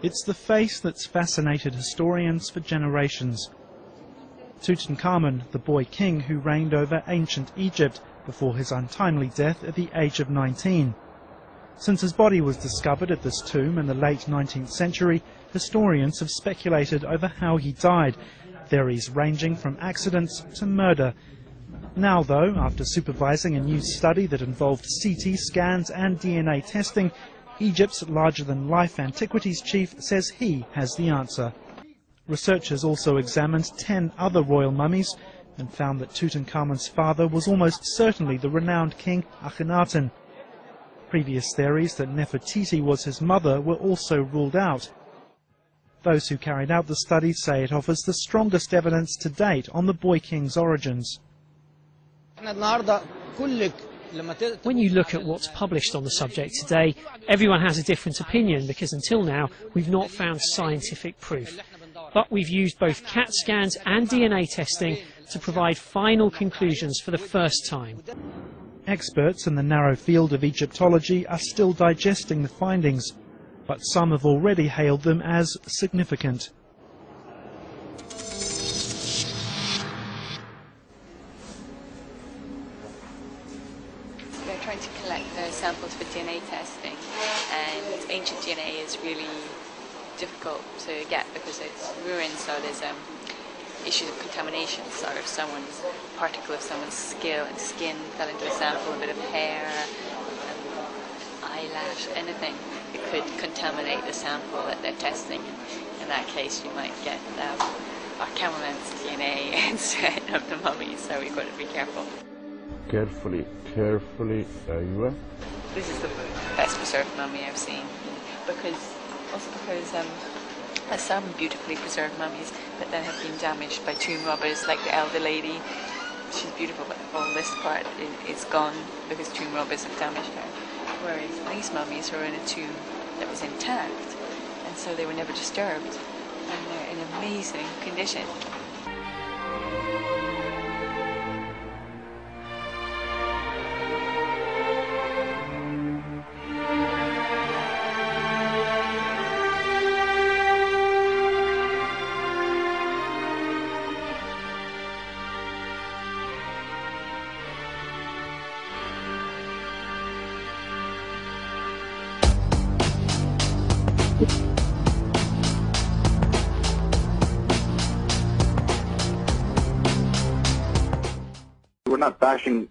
It's the face that's fascinated historians for generations. Tutankhamun, the boy king who reigned over ancient Egypt before his untimely death at the age of 19. Since his body was discovered at this tomb in the late 19th century, historians have speculated over how he died, theories ranging from accidents to murder. Now, though, after supervising a new study that involved CT scans and DNA testing, Egypt's larger-than-life antiquities chief says he has the answer. Researchers also examined 10 other royal mummies and found that Tutankhamun's father was almost certainly the renowned king Akhenaten. Previous theories that Nefertiti was his mother were also ruled out. Those who carried out the study say it offers the strongest evidence to date on the boy king's origins. When you look at what's published on the subject today, everyone has a different opinion because until now we've not found scientific proof. But we've used both CAT scans and DNA testing to provide final conclusions for the first time. Experts in the narrow field of Egyptology are still digesting the findings, but some have already hailed them as significant. They're trying to collect the samples for DNA testing, and ancient DNA is really difficult to get because it's ruined, so there's issues of contamination. So if someone's particle of someone's skin fell into a sample, a bit of hair, eyelash, anything, it could contaminate the sample that they're testing. In that case, you might get our cameraman's DNA instead of the mummy, so we've got to be careful. Carefully, This is the best preserved mummy I've seen, because there's some beautifully preserved mummies that then have been damaged by tomb robbers, like the elder lady. She's beautiful, but all this part is gone because tomb robbers have damaged her. Whereas these mummies were in a tomb that was intact, and so they were never disturbed, and they're in amazing condition. We're not bashing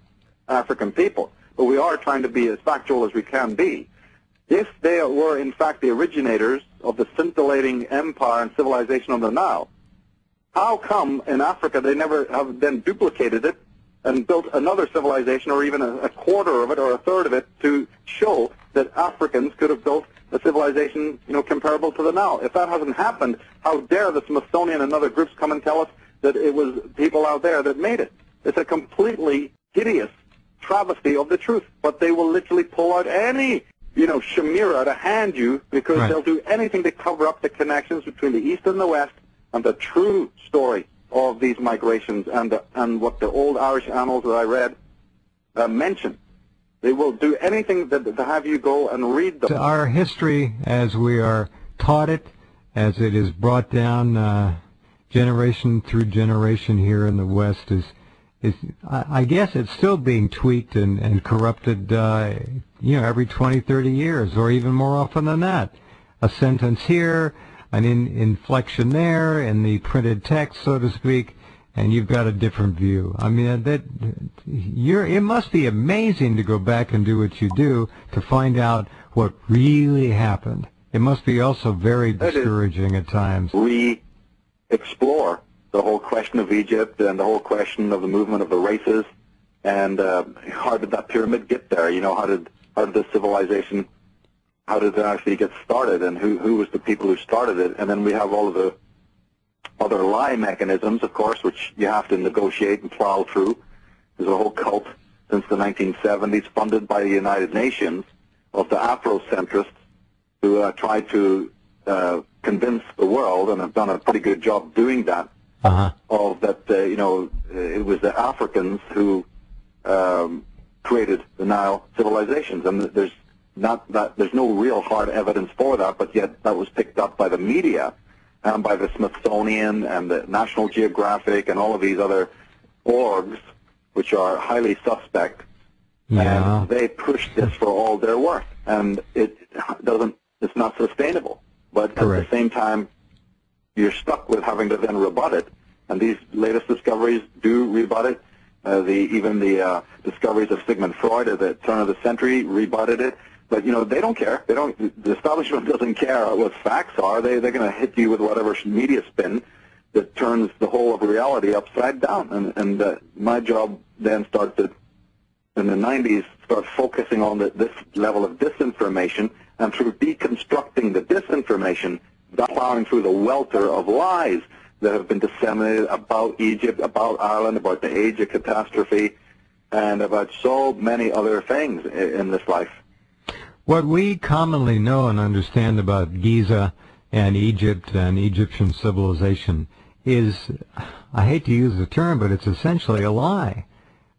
African people, but we are trying to be as factual as we can be. If they were in fact the originators of the scintillating empire and civilization of the Nile, how come in Africa they never have then duplicated it and built another civilization, or even a quarter of it or a third of it, to show that Africans could have built a civilization, comparable to the Nile? If that hasn't happened, how dare the Smithsonian and other groups come and tell us that it was people out there that made it? It's a completely hideous travesty of the truth. But they will literally pull out any, chimera to hand you, because they'll do anything to cover up the connections between the East and the West and the true story of these migrations and what the old Irish annals that I read mention. They will do anything to have you go and read them. Our history, as we are taught it, as it is brought down generation through generation here in the West, I guess it's still being tweaked and corrupted, every 20, 30 years, or even more often than that. A sentence here, an inflection there, in the printed text, so to speak, and you've got a different view. I mean, it must be amazing to go back and do what you do to find out what really happened. It must be also very discouraging at times. Re-explore the whole question of Egypt and the whole question of the movement of the races, and how did that pyramid get there? How did this civilization, how did it actually get started, and who was the people who started it? And then we have all of the other lie mechanisms, of course, which you have to negotiate and plow through. There's a whole cult since the 1970s, funded by the United Nations, of the Afrocentrists who try to convince the world, and have done a pretty good job doing that, of that, it was the Africans who created the Nile civilizations. And there's not that there's no real hard evidence for that, but yet that was picked up by the media and by the Smithsonian and the National Geographic and all of these other orgs, which are highly suspect. Yeah. And they pushed this for all they're worth, and it's not sustainable. But Correct. At the same time, you're stuck with having to then rebut it, and these latest discoveries do rebut it. Even the discoveries of Sigmund Freud at the turn of the century rebutted it. But they don't care. The establishment doesn't care what facts are. They're going to hit you with whatever media spin that turns the whole of reality upside down. And my job then started in the 90s, start focusing on this level of disinformation, and through deconstructing the disinformation, plowing through the welter of lies that have been disseminated about Egypt, about Ireland, about the age of catastrophe, and about so many other things in this life. What we commonly know and understand about Giza and Egypt and Egyptian civilization is, I hate to use the term, but it's essentially a lie.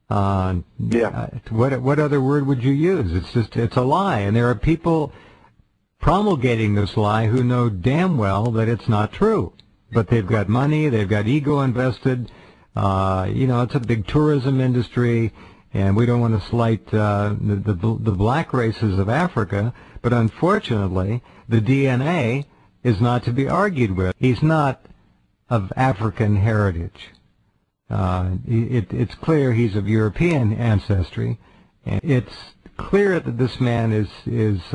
What other word would you use? It's a lie, and there are people promulgating this lie who know damn well that it's not true. But they've got money, they've got ego invested. It's a big tourism industry, and we don't want to slight the black races of Africa. But unfortunately, the DNA is not to be argued with. He's not of African heritage. It's clear he's of European ancestry, and it's clear that this man is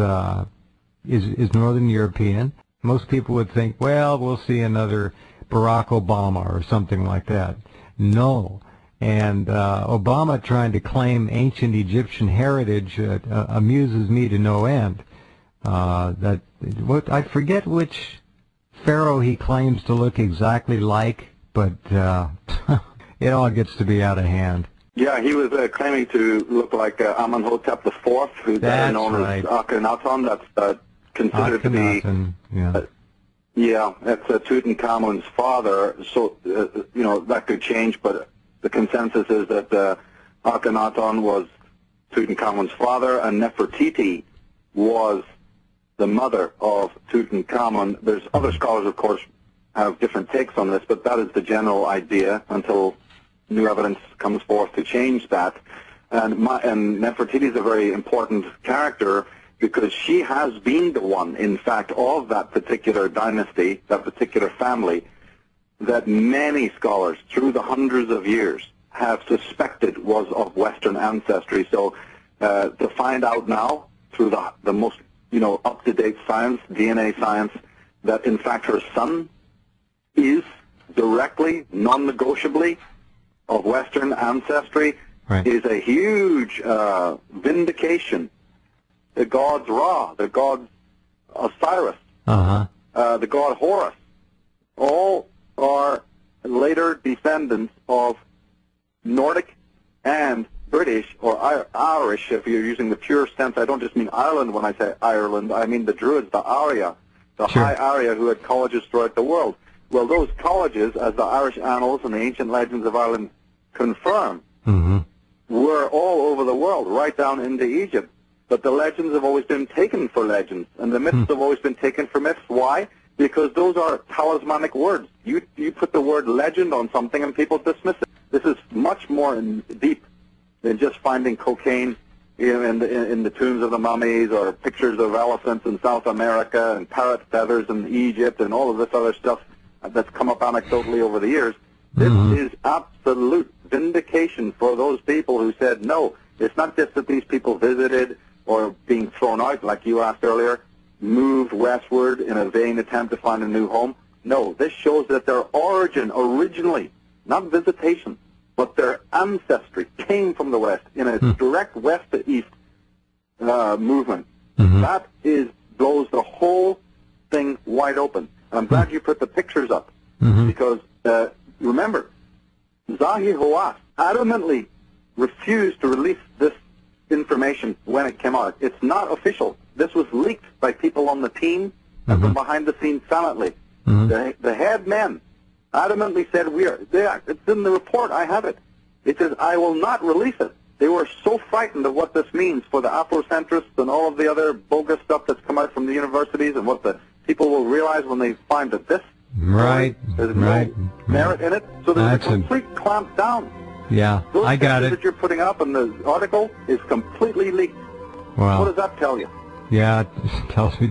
Northern European. Most people would think, well, we'll see another Barack Obama or something like that. No. And Obama trying to claim ancient Egyptian heritage amuses me to no end. I forget which pharaoh he claims to look exactly like, but it all gets to be out of hand. Yeah, he was claiming to look like Amenhotep IV, who's known as Akhenaten. That's considered to be, that's Tutankhamun's father. So that could change, but the consensus is that Akhenaten was Tutankhamun's father, and Nefertiti was the mother of Tutankhamun. There's other scholars, of course, have different takes on this, but that is the general idea until new evidence comes forth to change that. And Nefertiti is a very important character, because she has been the one, in fact, of that particular dynasty, that particular family, that many scholars through the hundreds of years have suspected was of Western ancestry. So to find out now through the most up-to-date science, DNA science, that in fact her son is directly, non-negotiably of Western ancestry, is a huge vindication. The gods Ra, the god Osiris, the god Horus, all are later descendants of Nordic and British or Irish, if you're using the pure sense. I don't just mean Ireland when I say Ireland. I mean the Druids, the Arya, the High Arya, who had colleges throughout the world. Well, those colleges, as the Irish annals and the ancient legends of Ireland confirm, were all over the world, right down into Egypt. But the legends have always been taken for legends, and the myths have always been taken for myths. Why? Because those are talismanic words. You put the word legend on something and people dismiss it. This is much more deep than just finding cocaine in the tombs of the mummies, or pictures of elephants in South America and parrot feathers in Egypt and all of this other stuff that's come up anecdotally over the years. This is absolute vindication for those people who said, no, it's not just that these people visited or being thrown out, like you asked earlier, moved westward in a vain attempt to find a new home. No, this shows that their origin originally, not visitation, but their ancestry came from the West in a direct west to east movement. That blows the whole thing wide open. And I'm glad you put the pictures up, because remember, Zahi Hawass adamantly refused to release this information when it came out. It's not official. This was leaked by people on the team and from behind the scenes silently. The head men adamantly said, it's in the report, I have it. It says, I will not release it They were so frightened of what this means for the Afrocentrists and all of the other bogus stuff that's come out from the universities, and what the people will realize when they find that this there's no merit in it. So there's a complete clamp down. Yeah, I got it. That you're putting up in the article is completely leaked. Wow. What does that tell you? Yeah, it tells me